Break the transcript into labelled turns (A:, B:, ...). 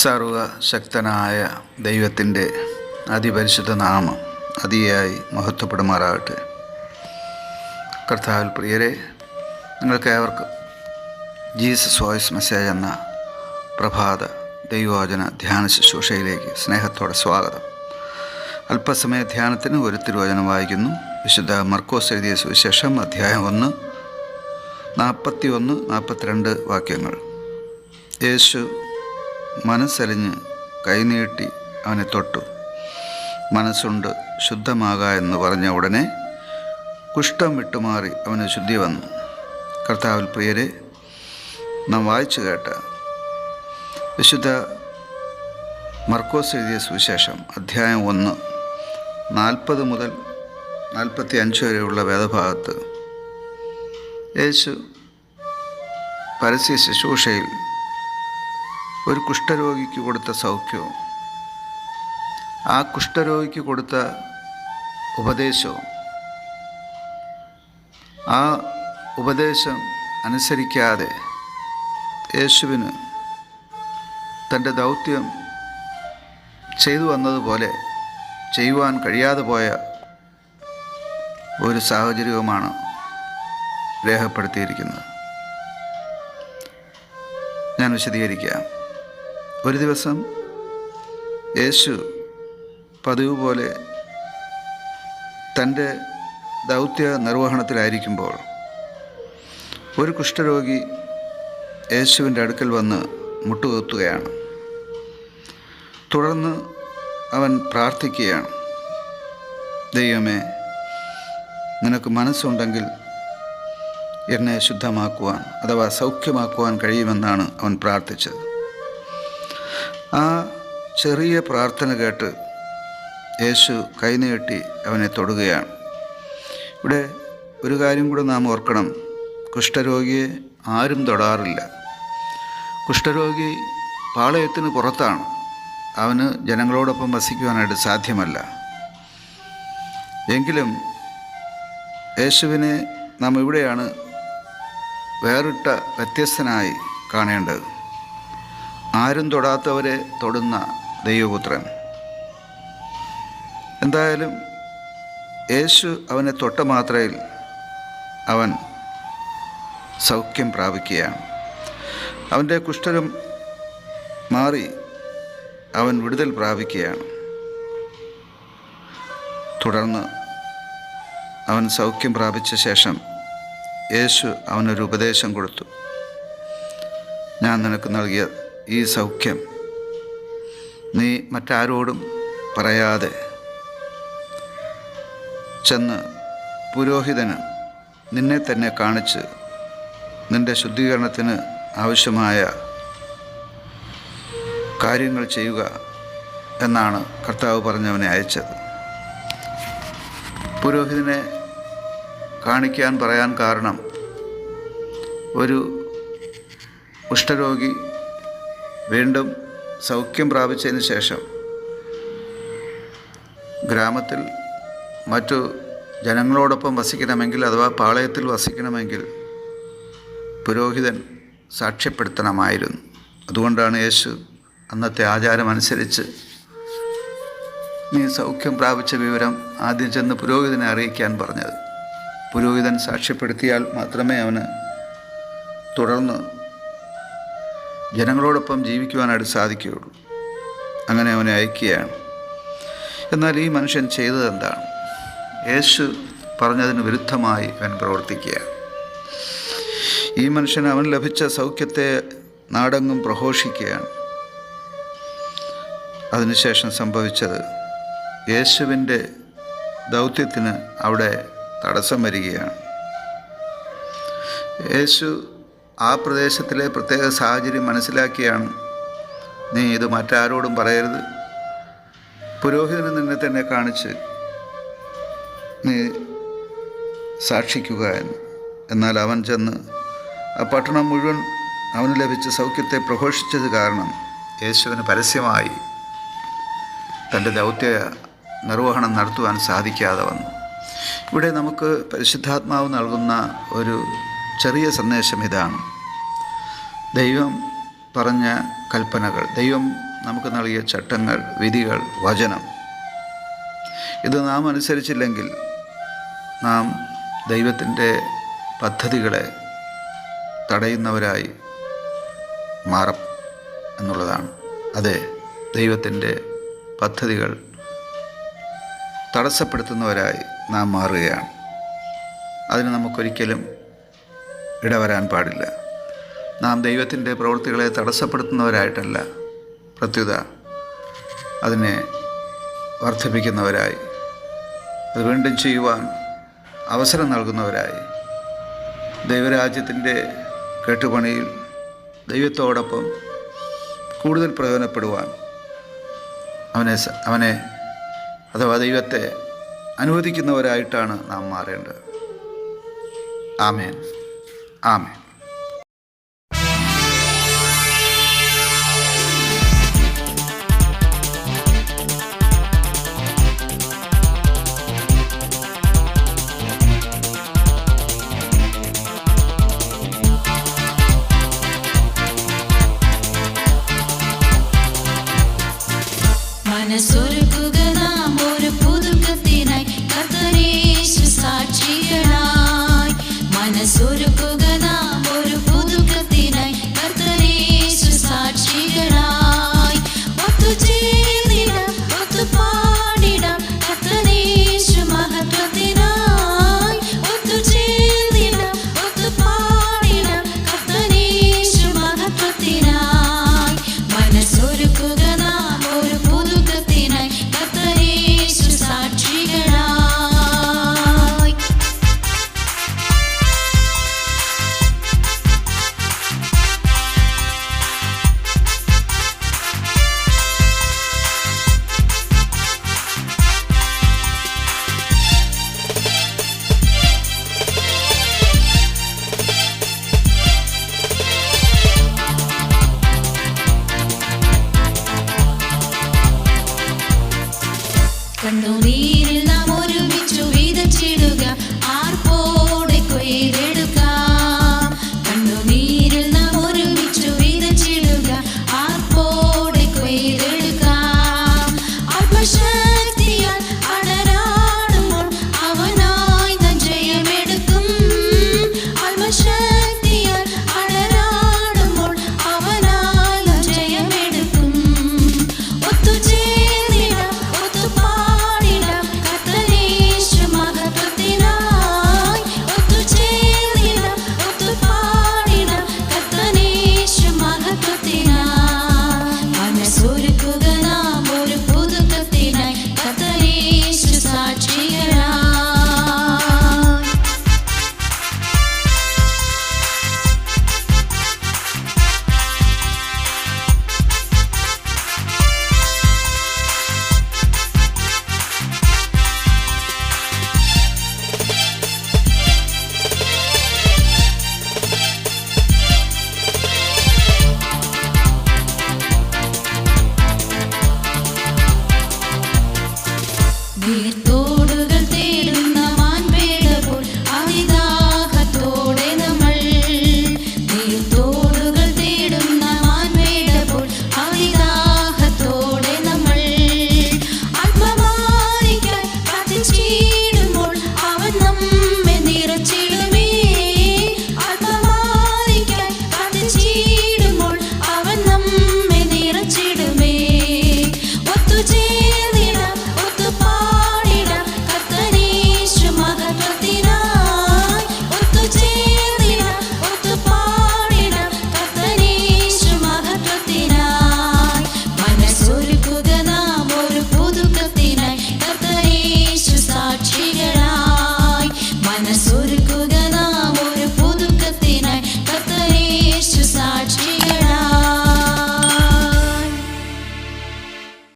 A: സർവശക്തനായ ദൈവത്തിൻ്റെ അതിപരിശുദ്ധ നാമം അതിയായി മഹത്വപ്പെടുമാറാകട്ടെ. കർത്താവിൽ പ്രിയരെ, നിങ്ങൾക്കേവർക്കും ജീസസ് വോയിസ് മെസ്സേജ് എന്ന പ്രഭാത ദൈവവചന ധ്യാന ശുശ്രൂഷയിലേക്ക് സ്നേഹത്തോടെ സ്വാഗതം. അല്പസമയ ധ്യാനത്തിന് ഒരു തിരുവചനം വായിക്കുന്നു. വിശുദ്ധ മർക്കോസ് എഴുതിയ സുവിശേഷം അധ്യായം 1, 41-42 വാക്യങ്ങൾ. യേശു മനസ്സലിഞ്ഞ് കൈനീട്ടി അവനെ തൊട്ടു. മനസ്സുണ്ട്, ശുദ്ധമാക എന്ന് പറഞ്ഞ ഉടനെ കുഷ്ഠം വിട്ടുമാറി അവന് ശുദ്ധി വന്നു. കർത്താവിൽ പ്രിയരെ, നാം വായിച്ചു കേട്ട വിശുദ്ധ മർക്കോസ് എഴുതിയ സുവിശേഷം അധ്യായം 1, 40 മുതൽ 45 വരെയുള്ള വേദഭാഗത്ത് യേശു പരസ്യ ശുശ്രൂഷയിൽ ഒരു കുഷ്ഠരോഗിക്ക് കൊടുത്ത സൗഖ്യവും ആ കുഷ്ഠരോഗിക്ക് കൊടുത്ത ഉപദേശവും ആ ഉപദേശം അനുസരിക്കാതെ യേശുവിന് തൻ്റെ ദൗത്യം ചെയ്തു വന്നതുപോലെ ചെയ്യുവാൻ കഴിയാതെ പോയ ഒരു സാഹചര്യവുമാണ് രേഖപ്പെടുത്തിയിരിക്കുന്നത്. ഞാൻ വിശദീകരിക്കാം. ഒരു ദിവസം യേശു പതിവ് പോലെ തൻ്റെ ദൗത്യ നിർവഹണത്തിലായിരിക്കുമ്പോൾ ഒരു കുഷ്ഠരോഗി യേശുവിൻ്റെ അടുക്കൽ വന്ന് മുട്ടുകുത്തുകയാണ്. തുടർന്ന് അവൻ പ്രാർത്ഥിക്കുകയാണ്, ദൈവമേ, നിനക്ക് മനസ്സുണ്ടെങ്കിൽ എന്നെ ശുദ്ധമാക്കുവാൻ അഥവാ സൗഖ്യമാക്കുവാൻ കഴിയുമെന്നാണ് അവൻ പ്രാർത്ഥിച്ചത്. ആ ചെറിയ പ്രാർത്ഥന കേട്ട് യേശു കൈനീട്ടി അവനെ തൊടുകയാണ്. ഇവിടെ ഒരു കാര്യം കൂടെ നാം ഓർക്കണം. കുഷ്ഠരോഗിയെ ആരും തൊടാറില്ല. കുഷ്ഠരോഗി പാളയത്തിന് പുറത്താണ്. അവന് ജനങ്ങളോടൊപ്പം വസിക്കുവാനായിട്ട് സാധ്യമല്ല. എങ്കിലും യേശുവിനെ നാം ഇവിടെയാണ് വേറിട്ട വ്യത്യസ്തനായി കാണേണ്ടത്. ആരും തൊടാത്തവരെ തൊടുന്ന ദൈവപുത്രൻ. എന്തായാലും യേശു അവനെ തൊട്ട മാത്രയിൽ അവൻ സൗഖ്യം പ്രാപിക്കുകയാണ്. അവൻ്റെ കുഷ്ഠം മാറി അവൻ വിടുതൽ പ്രാപിക്കുകയാണ്. തുടർന്ന് അവൻ സൗഖ്യം പ്രാപിച്ച ശേഷം യേശു അവനൊരു ഉപദേശം കൊടുത്തു. ഞാൻ നിനക്ക് നൽകിയ ഈ സൗഖ്യം നീ മറ്റാരോടും പറയാതെ ചെന്ന് പുരോഹിതന് നിന്നെ തന്നെ കാണിച്ച് നിൻ്റെ ശുദ്ധീകരണത്തിന് ആവശ്യമായ കാര്യങ്ങൾ ചെയ്യുക എന്നാണ് കർത്താവ് പറഞ്ഞവനെ അയച്ചത്. പുരോഹിതനെ കാണിക്കാൻ പറയാൻ കാരണം, ഒരു കുഷ്ഠരോഗി വീണ്ടും സൗഖ്യം പ്രാപിച്ചതിന് ശേഷം ഗ്രാമത്തിൽ മറ്റു ജനങ്ങളോടൊപ്പം വസിക്കണമെങ്കിൽ അഥവാ പാളയത്തിൽ വസിക്കണമെങ്കിൽ പുരോഹിതൻ സാക്ഷ്യപ്പെടുത്തണമായിരുന്നു. അതുകൊണ്ടാണ് യേശു അന്നത്തെ ആചാരമനുസരിച്ച് നീ സൗഖ്യം പ്രാപിച്ച വിവരം ആദ്യം ചെന്ന് പുരോഹിതനെ അറിയിക്കാൻ പറഞ്ഞത്. പുരോഹിതൻ സാക്ഷ്യപ്പെടുത്തിയാൽ മാത്രമേ അവന് തുടർന്ന് ജനങ്ങളോടൊപ്പം ജീവിക്കുവാനായിട്ട് സാധിക്കുകയുള്ളൂ. അങ്ങനെ അവനെ അയക്കുകയാണ്. എന്നാൽ ഈ മനുഷ്യൻ ചെയ്തത് എന്താണ്? യേശു പറഞ്ഞതിന് വിരുദ്ധമായി അവൻ പ്രവർത്തിക്കുകയാണ്. ഈ മനുഷ്യൻ അവൻ ലഭിച്ച സൗഖ്യത്തെ നാടെങ്ങും പ്രഘോഷിക്കുകയാണ്. അതിനുശേഷം സംഭവിച്ചത്, യേശുവിൻ്റെ ദൗത്യത്തിന് അവിടെ തടസ്സം വരികയാണ്. യേശു ആ പ്രദേശത്തിലെ പ്രത്യേക സാഹചര്യം മനസ്സിലാക്കിയാണ്, നീ ഇത് മറ്റാരോടും പറയരുത്, പുരോഹിതന് നിന്നെ തന്നെ കാണിച്ച് നീ സാക്ഷിക്കുക എന്ന്. എന്നാൽ അവൻ ചെന്ന് ആ പട്ടണം മുഴുവൻ അവന് ലഭിച്ച സൗഖ്യത്തെ പ്രഘോഷിച്ചത് കാരണം യേശുവിന് പരസ്യമായി തൻ്റെ ദൗത്യ നിർവഹണം നടത്തുവാൻ സാധിക്കാതെ വന്നു. ഇവിടെ നമുക്ക് പരിശുദ്ധാത്മാവ് നൽകുന്ന ഒരു ചെറിയ സന്ദേശം ഇതാണ്. ദൈവം പറഞ്ഞ കൽപ്പനകൾ, ദൈവം നമുക്ക് നൽകിയ ചട്ടങ്ങൾ, വിധികൾ, വചനം, ഇത് നാം അനുസരിച്ചില്ലെങ്കിൽ നാം ദൈവത്തിൻ്റെ പദ്ധതികളെ തടയുന്നവരായി മാറും എന്നുള്ളതാണ്. അതെ, ദൈവത്തിൻ്റെ പദ്ധതികൾ തടസ്സപ്പെടുത്തുന്നവരായി നാം മാറുകയാണ്. അതിന് നമുക്കൊരിക്കലും ഇടവരാൻ പാടില്ല. നാം ദൈവത്തിൻ്റെ പ്രവൃത്തികളെ തടസ്സപ്പെടുത്തുന്നവരായിട്ടല്ല, പ്രത്യുത അതിനെ വർദ്ധിപ്പിക്കുന്നവരായി, അത് വീണ്ടും ചെയ്യുവാൻ അവസരം നൽകുന്നവരായി, ദൈവരാജ്യത്തിൻ്റെ കെട്ടുപണിയിൽ ദൈവത്തോടൊപ്പം കൂടുതൽ പ്രയോജനപ്പെടുവാൻ അവനെ അഥവാ ദൈവത്തെ അനുവദിക്കുന്നവരായിട്ടാണ് നാം മാറേണ്ടത്. ആമേൻ, ആമേൻ.